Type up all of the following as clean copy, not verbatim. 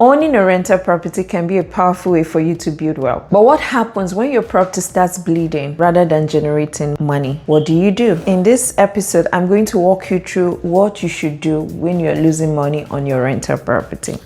Owning a rental property can be a powerful way for you to build wealth. But what happens when your property starts bleeding rather than generating money? What do you do? In this episode, I'm going to walk you through what you should do when you're losing money on your rental property.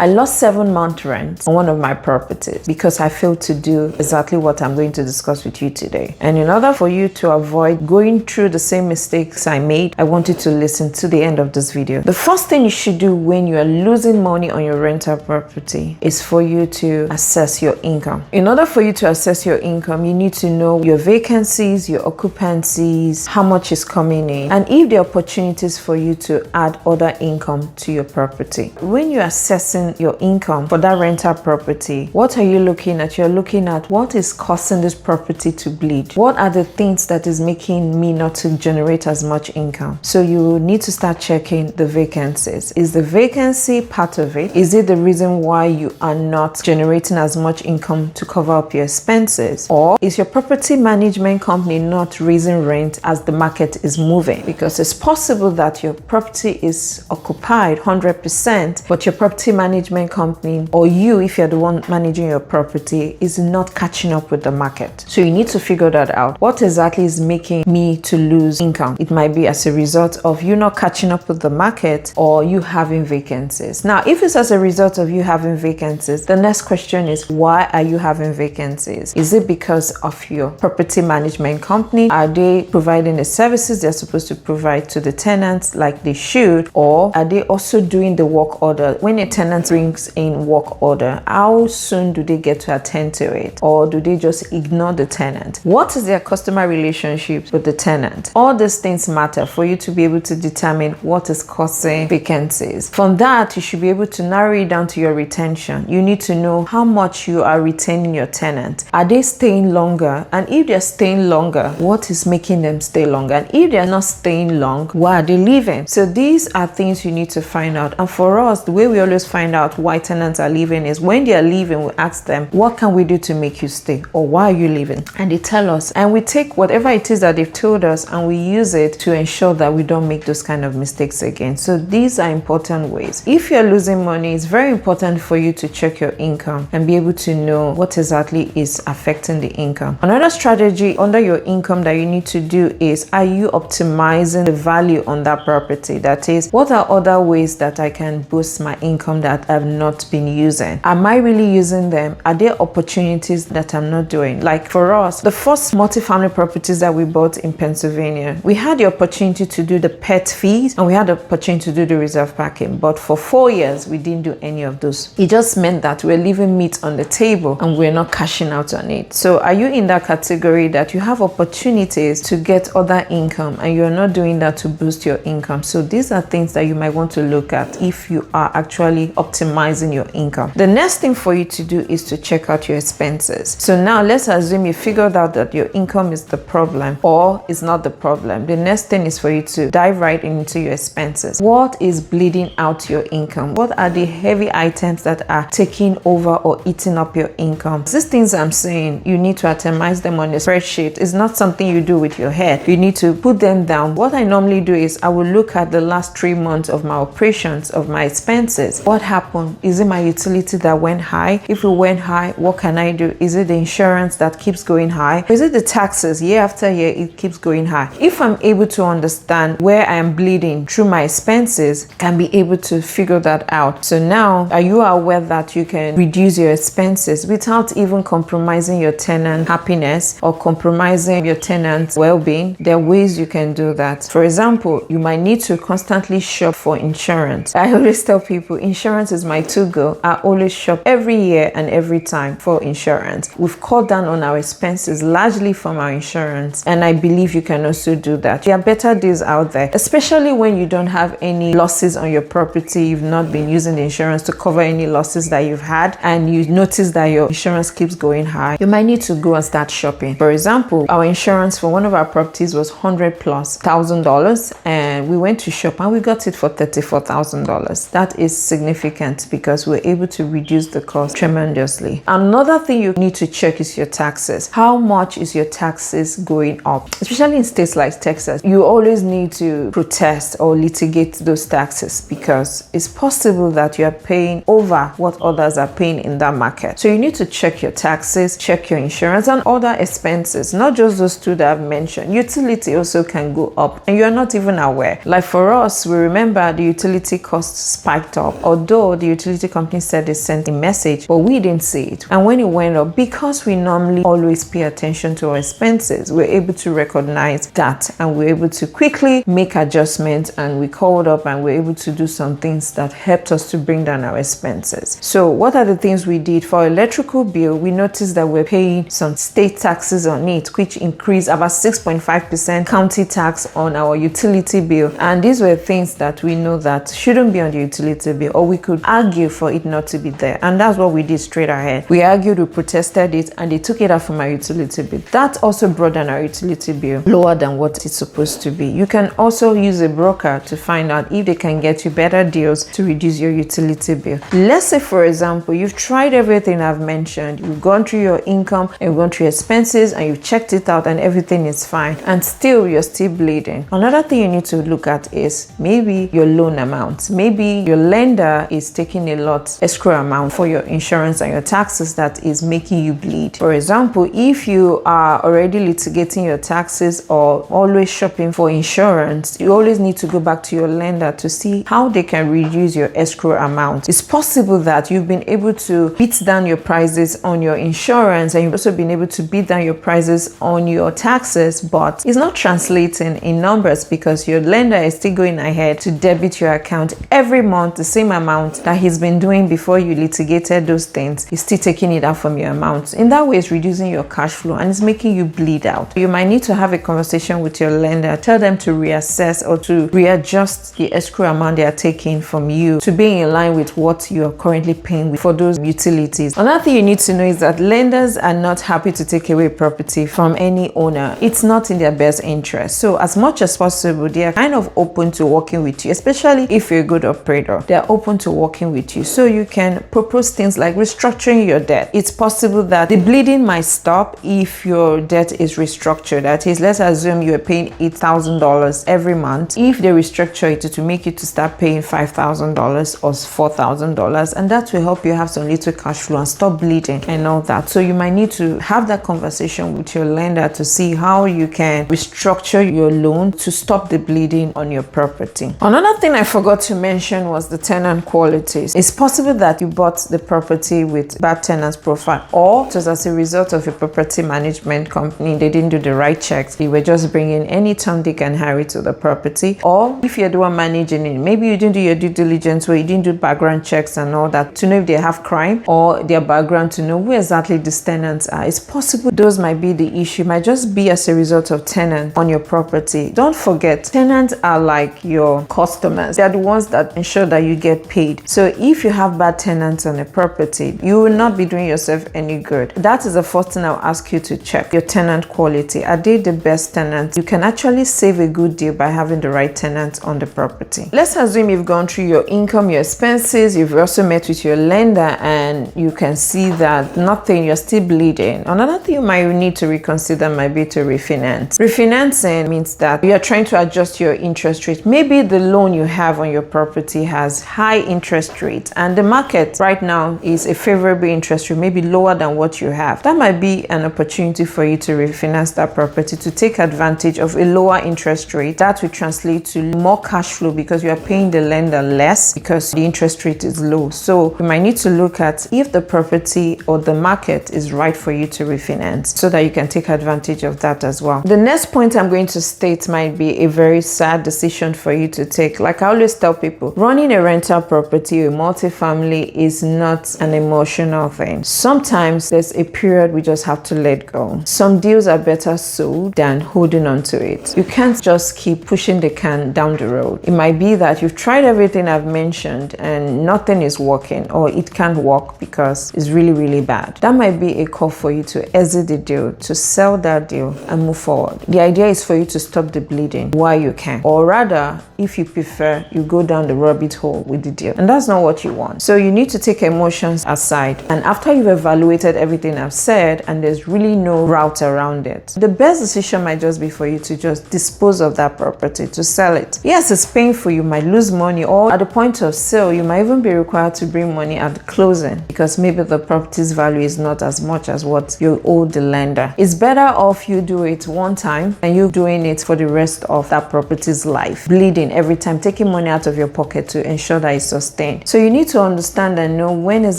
I lost 7 months rent on one of my properties because I failed to do exactly what I'm going to discuss with you today. And in order for you to avoid going through the same mistakes I made, I want you to listen to the end of this video. The first thing you should do when you are losing money on your rental property is for you to assess your income. In order for you to assess your income, you need to know your vacancies, your occupancies, how much is coming in, and if there are opportunities for you to add other income to your property. When you're assessing your income for that rental property, what are you looking at? You're looking at what is causing this property to bleed. What are the things that is making me not to generate as much income? So you need to start checking the vacancies. Is the vacancy part of it? Is it the reason why you are not generating as much income to cover up your expenses? Or is your property management company not raising rent as the market is moving? Because it's possible that your property is occupied 100%, but your property management company, or you, if you're the one managing your property, is not catching up with the market. So you need to figure that out. What exactly is making me to lose income? It might be as a result of you not catching up with the market or you having vacancies. Now, if it's as a result of you having vacancies, the next question is, why are you having vacancies? Is it because of your property management company? Are they providing the services they're supposed to provide to the tenants like they should? Or are they also doing the work order? When a tenant brings in work order, how soon do they get to attend to it? Or do they just ignore the tenant? What is their customer relationship with the tenant? All these things matter for you to be able to determine what is causing vacancies. From that, you should be able to narrow it down to your retention. You need to know how much you are retaining your tenant. Are they staying longer? And if they're staying longer, what is making them stay longer? And if they're not staying long, why are they leaving? So these are things you need to find out. And for us, the way we always find out why tenants are leaving is when they are leaving, we ask them, what can we do to make you stay? Or why are you leaving? And they tell us, and we take whatever it is that they've told us and we use it to ensure that we don't make those kind of mistakes again. So these are important ways. If you're losing money, it's very important for you to check your income and be able to know what exactly is affecting the income. Another strategy under your income that you need to do is, are you optimizing the value on that property? That is, what are other ways that I can boost my income that I've not been using? Am I really using them? Are there opportunities that I'm not doing? Like for us, the first multifamily properties that we bought in Pennsylvania, we had the opportunity to do the pet fees and we had the opportunity to do the reserve parking, but for 4 years we didn't do any of those. It just meant that we're leaving meat on the table and we're not cashing out on it. So are you in that category that you have opportunities to get other income and you're not doing that to boost your income? So these are things that you might want to look at if you are actually optimizing your income. The next thing for you to do is to check out your expenses. So now let's assume you figured out that your income is the problem or is not the problem. The next thing is for you to dive right into your expenses. What is bleeding out your income? What are the heavy items that are taking over or eating up your income? These things I'm saying, you need to itemize them on a spreadsheet. It's not something you do with your head. You need to put them down. What I normally do is I will look at the last 3 months of my operations, of my expenses. What happened? Is it my utility that went high? If it went high, what can I do? Is it the insurance that keeps going high? Is it the taxes? Year after year, it keeps going high. If I'm able to understand where I am bleeding through my expenses, I can be able to figure that out. So now, are you aware that you can reduce your expenses without even compromising your tenant happiness or compromising your tenant's well-being? There are ways you can do that. For example, you might need to constantly shop for insurance. I always tell people insurance is my to-go. I always shop every year and every time for insurance. We've cut down on our expenses largely from our insurance, and I believe you can also do that. There are better deals out there, especially when you don't have any losses on your property. You've not been using the insurance to cover any losses that you've had, and you notice that your insurance keeps going high. You might need to go and start shopping. For example, our insurance for one of our properties was $100,000+, and we went to shop and we got it for $34,000. That is significant significant because we're able to reduce the cost tremendously. Another thing you need to check is your taxes. How much is your taxes going up? Especially in states like Texas, you always need to protest or litigate those taxes because it's possible that you are paying over what others are paying in that market. So you need to check your taxes, check your insurance and other expenses, not just those two that I've mentioned. Utility also can go up and you're not even aware. Like for us, we remember the utility costs spiked up, although the utility company said they sent a message, but we didn't see it. And when it went up, because we normally always pay attention to our expenses, we're able to recognize that and we're able to quickly make adjustments, and we called up and we're able to do some things that helped us to bring down our expenses. So what are the things we did? For electrical bill, we noticed that we're paying some state taxes on it, which increased about 6.5% county tax on our utility bill. And these were things that we know that shouldn't be on the utility bill, or we could argue for it not to be there. And that's what we did straight ahead. We argued, we protested it, and they took it out from our utility bill. That also brought down our utility bill lower than what it's supposed to be. You can also use a broker to find out if they can get you better deals to reduce your utility bill. Let's say, for example, you've tried everything I've mentioned. You've gone through your income and you've gone through your expenses and you've checked it out and everything is fine, and still you're still bleeding. Another thing you need to look at is maybe your loan amount. Maybe your lender is taking a lot escrow amount for your insurance and your taxes that is making you bleed. For example, if you are already litigating your taxes or always shopping for insurance, you always need to go back to your lender to see how they can reduce your escrow amount. It's possible that you've been able to beat down your prices on your insurance and you've also been able to beat down your prices on your taxes, but it's not translating in numbers because your lender is still going ahead to debit your account every month the same amount that he's been doing before you litigated those things. He's still taking it out from your amount. In that way, it's reducing your cash flow and it's making you bleed out. You might need to have a conversation with your lender, tell them to reassess or to readjust the escrow amount they are taking from you to be in line with what you are currently paying for those utilities. Another thing you need to know is that lenders are not happy to take away property from any owner. It's not in their best interest. So as much as possible, they are kind of open to working with you, especially if you're a good operator. They are open to working with you. So you can propose things like restructuring your debt. It's possible that the bleeding might stop if your debt is restructured. That is, let's assume you're paying $8,000 every month. If they restructure it to make you to start paying $5,000 or $4,000, and that will help you have some little cash flow and stop bleeding and all that. So you might need to have that conversation with your lender to see how you can restructure your loan to stop the bleeding on your property. Another thing I forgot to mention was the tenant qualities. It's possible that you bought the property with bad tenants profile, or just as a result of a property management company, they didn't do the right checks. They were just bringing any Tom, Dick and Harry to the property. Or if you're the one managing it, maybe you didn't do your due diligence where you didn't do background checks and all that to know if they have crime or their background to know who exactly these tenants are. It's possible those might be the issue. It might just be as a result of tenants on your property. Don't forget, tenants are like your customers. They are the ones that ensure that you get paid. So if you have bad tenants on a property, you will not be doing yourself any good. That is the first thing I'll ask you to check. Your tenant quality. Are they the best tenants? You can actually save a good deal by having the right tenants on the property. Let's assume you've gone through your income, your expenses, you've also met with your lender and you can see that nothing, you're still bleeding. Another thing you might need to reconsider might be to refinance. Refinancing means that you are trying to adjust your interest rate. Maybe the loan you have on your property has high interest rate and the market right now is a favorable interest rate, maybe lower than what you have. That might be an opportunity for you to refinance that property to take advantage of a lower interest rate. That will translate to more cash flow because you are paying the lender less because the interest rate is low. So you might need to look at if the property or the market is right for you to refinance so that you can take advantage of that as well. The next point I'm going to state might be a very sad decision for you to take. Like I always tell people, running a rental property or multifamily is not an emotional thing. Sometimes there's a period we just have to let go. Some deals are better sold than holding on to it. You can't just keep pushing the can down the road. It might be that you've tried everything I've mentioned and nothing is working, or it can't work because it's really, really bad. That might be a call for you to exit the deal, to sell that deal and move forward. The idea is for you to stop the bleeding while you can, or rather, if you prefer, you go down the rabbit hole with the deal. and that's not what you want. So you need to take emotions aside, and after you've evaluated everything I've said and there's really no route around it, the best decision might just be for you to just dispose of that property, to sell it. Yes, it's painful, you might lose money, or at the point of sale you might even be required to bring money at the closing because maybe the property's value is not as much as what you owe the lender. It's better off you do it one time and you doing it for the rest of that property's life, bleeding every time, taking money out of your pocket to ensure that it's sustained. So you need to understand and know when is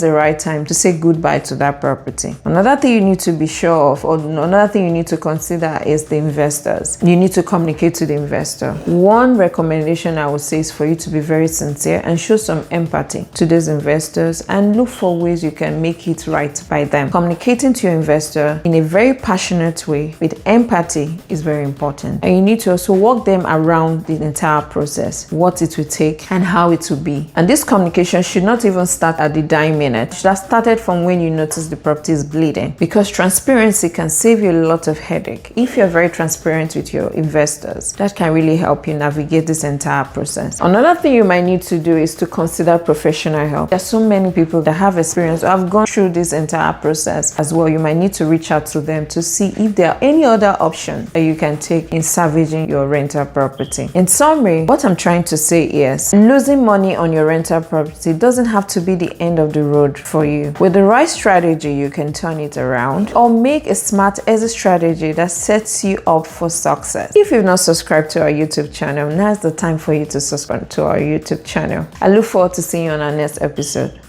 the right time to say goodbye to that property. Another thing you need to be sure of, or another thing you need to consider, is the investors. You need to communicate to the investor. One recommendation I would say is for you to be very sincere and show some empathy to these investors and look for ways you can make it right by them. Communicating to your investor in a very passionate way with empathy is very important, and you need to also walk them around the entire process, what it will take and how it will be. And this communication should not even start at the dying minute. It should have started from when you notice the property is bleeding, because transparency can save you a lot of headache. If you're very transparent with your investors, that can really help you navigate this entire process. Another thing you might need to do is to consider professional help. There's so many people that have experience or have gone through this entire process as well. You might need to reach out to them to see if there are any other options that you can take in salvaging your rental property. In summary, what I'm trying to say is losing money on your rental property doesn't have to be the end of the road for you. With the right strategy, you can turn it around or make a smart exit strategy that sets you up for success. If you've not subscribed to our YouTube channel, now's the time for you to subscribe to our YouTube channel. I look forward to seeing you on our next episode.